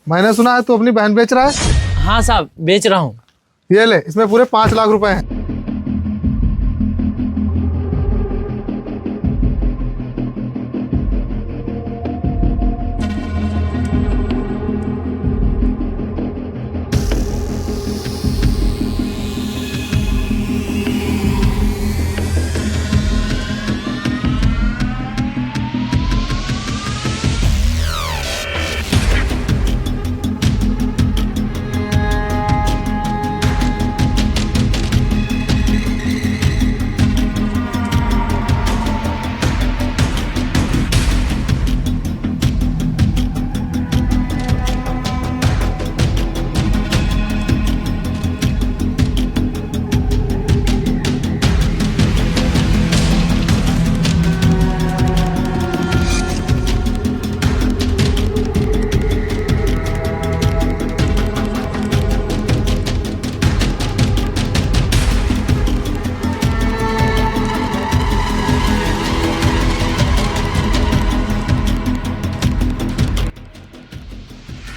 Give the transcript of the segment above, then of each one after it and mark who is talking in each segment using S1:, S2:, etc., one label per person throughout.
S1: मैंने सुना है तू अपनी बहन बेच रहा है।
S2: हाँ साहब, बेच रहा हूँ।
S1: ये ले, इसमें पूरे 5 लाख रुपए हैं।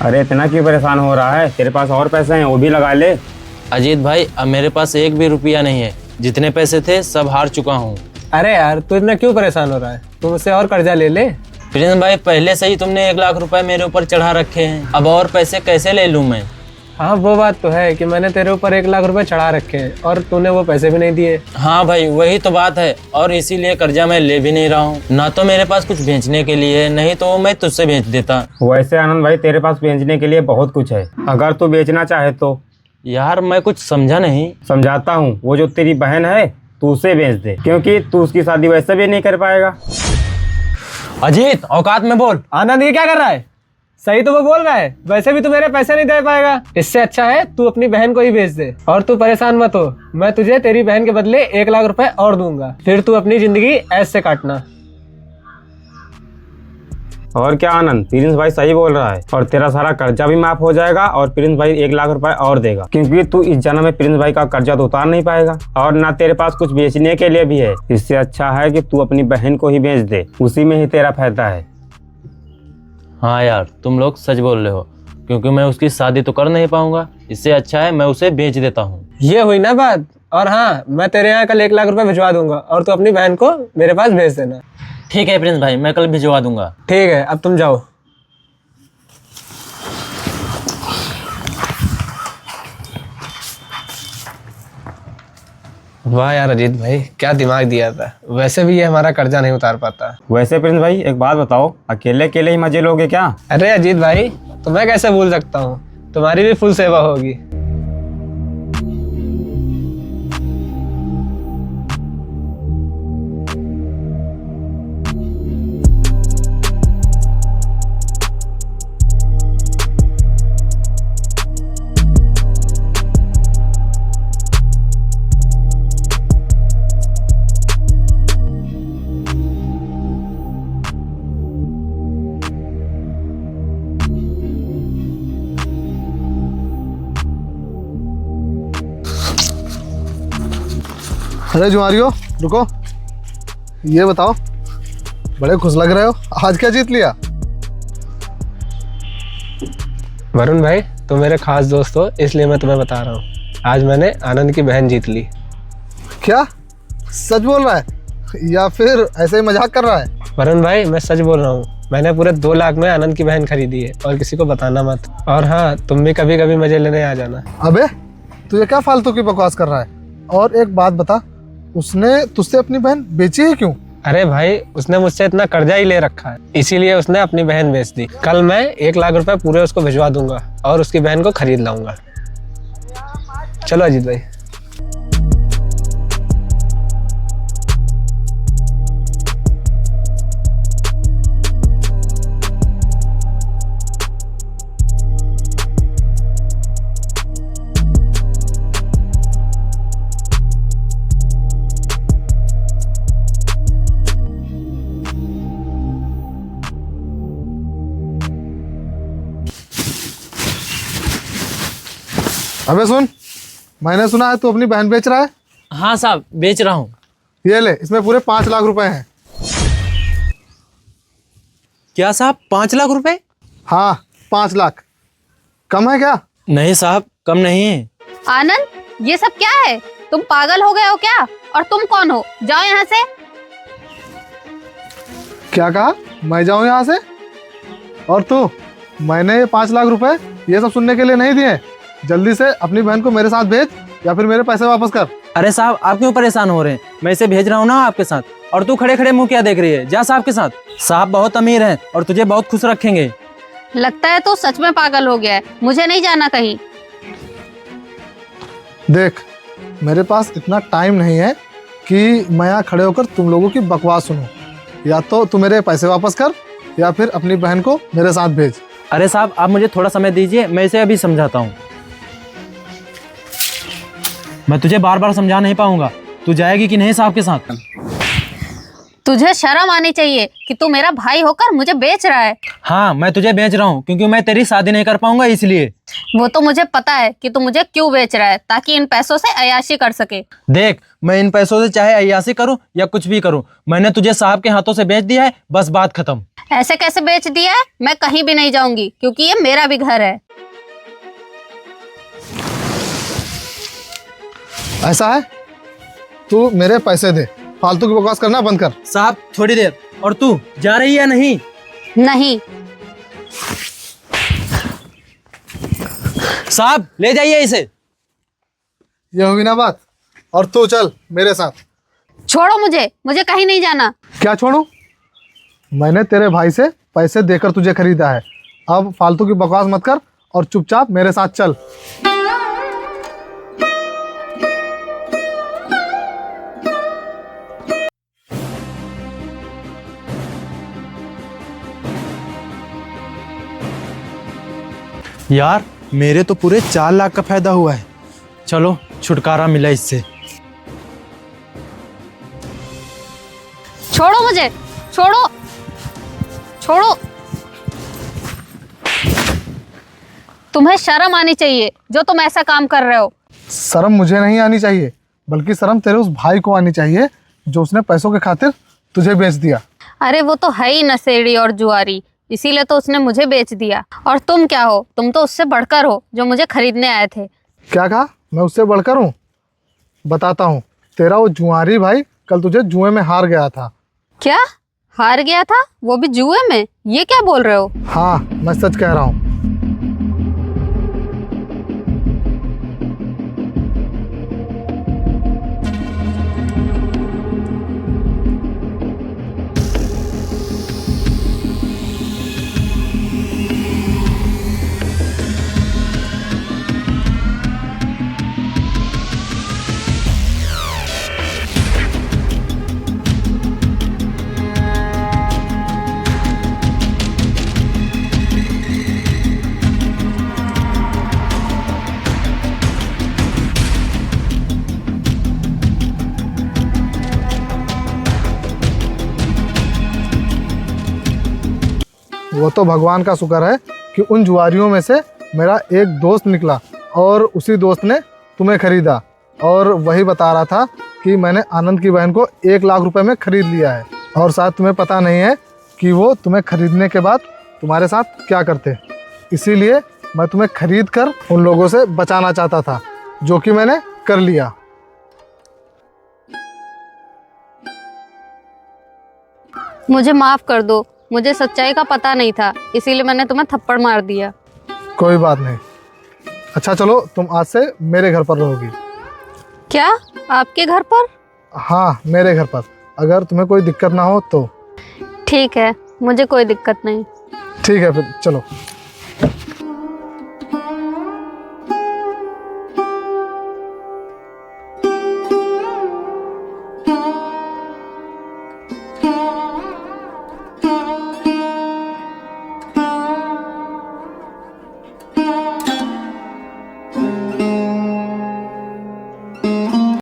S3: अरे इतना क्यों परेशान हो रहा है? तेरे पास और पैसे हैं, वो भी लगा ले।
S2: अजीत भाई, अब मेरे पास एक भी रुपया नहीं है। जितने पैसे थे सब हार चुका हूँ।
S4: अरे यार, तू इतना क्यों परेशान हो रहा है? तू मुझसे और कर्जा ले ले।
S2: प्रिंस भाई, पहले से ही तुमने 1 लाख रुपए मेरे ऊपर चढ़ा रखे हैं, अब और पैसे कैसे ले लूँ मैं?
S4: हाँ, वो बात तो है कि मैंने तेरे ऊपर 1 लाख रुपए चढ़ा रखे हैं और तूने वो पैसे भी नहीं दिए।
S2: हाँ भाई, वही तो बात है, और इसीलिए कर्जा मैं ले भी नहीं रहा हूँ। ना तो मेरे पास कुछ बेचने के लिए, नहीं तो मैं तुझसे बेच देता।
S3: वैसे आनंद भाई, तेरे पास बेचने के लिए बहुत कुछ है, अगर तू बेचना चाहे तो।
S2: यार मैं कुछ समझा नहीं।
S3: समझाता हूँ, वो जो तेरी बहन है तू उसे बेच दे, क्योंकि तू उसकी शादी वैसे भी नहीं कर पाएगा।
S2: अजीत, औकात में बोल।
S4: आनंद, ये क्या कर रहा है? सही तो वो बोल रहा है, वैसे भी तू मेरे पैसे नहीं दे पाएगा। इससे अच्छा है तू अपनी बहन को ही बेच दे। और तू परेशान मत हो, मैं तुझे तेरी बहन के बदले 1 लाख रुपए और दूंगा, फिर तू अपनी जिंदगी ऐसे काटना।
S3: और क्या आनंद, प्रिंस भाई सही बोल रहा है, और तेरा सारा कर्जा भी माफ हो जाएगा और प्रिंस भाई 1 लाख रुपए और देगा, क्योंकि तू इस जन्म में प्रिंस भाई का कर्जा तो उतार नहीं पाएगा और ना तेरे पास कुछ बेचने के लिए भी है। इससे अच्छा है कि तू अपनी बहन को ही बेच दे, उसी में ही तेरा फायदा है।
S2: हाँ यार, तुम लोग सच बोल रहे हो, क्योंकि मैं उसकी शादी तो कर नहीं पाऊंगा। इससे अच्छा है मैं उसे बेच देता हूँ।
S4: ये हुई ना बात। और हाँ, मैं तेरे यहाँ कल 1 लाख रुपए भिजवा दूंगा और तू अपनी बहन को मेरे पास भेज देना।
S2: ठीक है प्रिंस भाई, मैं कल भिजवा दूंगा।
S4: ठीक है, अब तुम जाओ। वाह यार अजीत भाई, क्या दिमाग दिया था। वैसे भी ये हमारा कर्जा नहीं उतार पाता।
S3: वैसे प्रिंस भाई एक बात बताओ, अकेले अकेले ही मजे लोगे क्या?
S4: अरे अजीत भाई, तो मैं कैसे भूल सकता हूँ, तुम्हारी भी फुल सेवा होगी।
S1: अरे जुआरियो, रुको। ये बताओ, बड़े खुश लग रहे हो, आज क्या जीत लिया?
S4: वरुण भाई, तुम मेरे खास दोस्त हो, इसलिए मैं तुम्हें बता रहा हूँ। आज मैंने आनंद की बहन जीत ली।
S1: क्या सच बोल रहा है या फिर ऐसे ही मजाक कर रहा है?
S4: वरुण भाई, मैं सच बोल रहा हूँ। मैंने पूरे 2 लाख में आनंद की बहन खरीदी है, और किसी को बताना मत। और हाँ, तुम भी कभी कभी मजे लेने आ जाना।
S1: अबे तू ये क्या फालतू की बकवास कर रहा है? और एक बात बता, उसने तुझसे अपनी बहन बेची है क्यों?
S4: अरे भाई, उसने मुझसे इतना कर्जा ही ले रखा है, इसीलिए उसने अपनी बहन बेच दी। कल मैं 1 लाख रुपए पूरे उसको भिजवा दूंगा और उसकी बहन को खरीद लाऊंगा। चलो अजीत भाई।
S1: अबे सुन, मैंने सुना है तू अपनी बहन बेच रहा है।
S2: हाँ साहब, बेच रहा हूँ।
S1: ये ले, इसमें पूरे 5 लाख रुपए हैं।
S2: क्या साहब, 5 लाख रुपए?
S1: हाँ, 5 लाख। कम है क्या?
S2: नहीं साहब, कम नहीं है।
S5: आनंद, ये सब क्या है? तुम पागल हो गए हो क्या? और तुम कौन हो? जाओ यहाँ से।
S1: क्या कहा? मैं जाऊं यहाँ से? और तू, मैंने ये 5 लाख रुपए ये सब सुनने के लिए नहीं दिए। जल्दी से अपनी बहन को मेरे साथ भेज या फिर मेरे पैसे वापस कर।
S2: अरे साहब, आप क्यों परेशान हो रहे हैं? मैं इसे भेज रहा हूँ ना आपके साथ। और तू खड़े खड़े मुंह क्या देख रही है? जा साहब के साथ। साहब बहुत अमीर हैं और तुझे बहुत खुश रखेंगे।
S5: लगता है तू सच में पागल हो गया है। मुझे नहीं जाना कहीं।
S1: देख, मेरे पास इतना टाइम नहीं है कि मैं यहाँ खड़े होकर तुम लोगों की बकवास सुनूं। या तो तू मेरे पैसे वापस कर या फिर अपनी बहन को मेरे साथ भेज।
S2: अरे साहब, आप मुझे थोड़ा समय दीजिए, मैं इसे अभी समझाता हूँ। मैं तुझे बार बार समझा नहीं पाऊंगा। तू जाएगी कि नहीं साहब के साथ?
S5: तुझे शर्म आनी चाहिए कि तू मेरा भाई होकर मुझे बेच रहा है।
S2: हाँ, मैं तुझे बेच रहा हूँ क्योंकि मैं तेरी शादी नहीं कर पाऊंगा इसलिए।
S5: वो तो मुझे पता है कि तू मुझे क्यों बेच रहा है, ताकि इन पैसों से अय्याशी कर सके।
S2: देख, मैं इन पैसों से चाहे अय्यासी करूँ या कुछ भी करूँ, मैंने तुझे साहब के हाथों से बेच दिया है, बस बात खत्म।
S5: ऐसे कैसे बेच दिया है? मैं कहीं भी नहीं जाऊंगी क्योंकि ये मेरा भी घर है।
S1: ऐसा है? तू मेरे पैसे दे, फालतू की बकवास करना बंद कर।
S2: साहब थोड़ी देर। और तू जा रही है नहीं?
S5: नहीं।
S2: साहब ले जाइए इसे।
S1: ये हुई ना बात। और तू चल मेरे साथ।
S5: छोड़ो मुझे, मुझे कहीं नहीं जाना।
S1: क्या छोड़ूं? मैंने तेरे भाई से पैसे देकर तुझे खरीदा है। अब फालतू की बकवास मत कर और चुपचाप मेरे साथ चल।
S2: यार, मेरे तो पूरे 4 लाख का फायदा हुआ है। चलो, छुटकारा मिला इससे।
S5: छोड़ो मुझे, छोड़ो, छोड़ो। तुम्हें शर्म आनी चाहिए जो तुम ऐसा काम कर रहे हो।
S1: शर्म मुझे नहीं आनी चाहिए, बल्कि शर्म तेरे उस भाई को आनी चाहिए जो उसने पैसों के खातिर तुझे बेच दिया।
S5: अरे वो तो है ही नशेड़ी और जुआरी, इसीलिए तो उसने मुझे बेच दिया। और तुम क्या हो? तुम तो उससे बढ़कर हो जो मुझे खरीदने आए थे।
S1: क्या कहा? मैं उससे बढ़कर हूँ? बताता हूँ। तेरा वो जुआरी भाई कल तुझे जुए में हार गया था।
S5: क्या? हार गया था? वो भी जुए में? ये क्या बोल रहे हो?
S1: हाँ, मैं सच कह रहा हूँ। वो तो भगवान का शुक्र है कि उन जुआरियों में से मेरा एक दोस्त निकला और उसी दोस्त ने तुम्हें खरीदा। और वही बता रहा था कि मैंने आनंद की बहन को 1 लाख रुपए में खरीद लिया है। और शायद तुम्हें पता नहीं है कि वो तुम्हें खरीदने के बाद तुम्हारे साथ क्या करते। इसीलिए मैं तुम्हें खरीद कर उन लोगों से बचाना चाहता था, जो कि मैंने कर लिया।
S5: मुझे माफ कर दो, मुझे सच्चाई का पता नहीं था, इसीलिए मैंने तुम्हें थप्पड़ मार दिया।
S1: कोई बात नहीं। अच्छा चलो, तुम आज से मेरे घर पर रहोगी।
S5: क्या? आपके घर पर?
S1: हाँ, मेरे घर पर। अगर तुम्हें कोई दिक्कत ना हो तो।
S5: ठीक है, मुझे कोई दिक्कत नहीं।
S1: ठीक है, फिर चलो।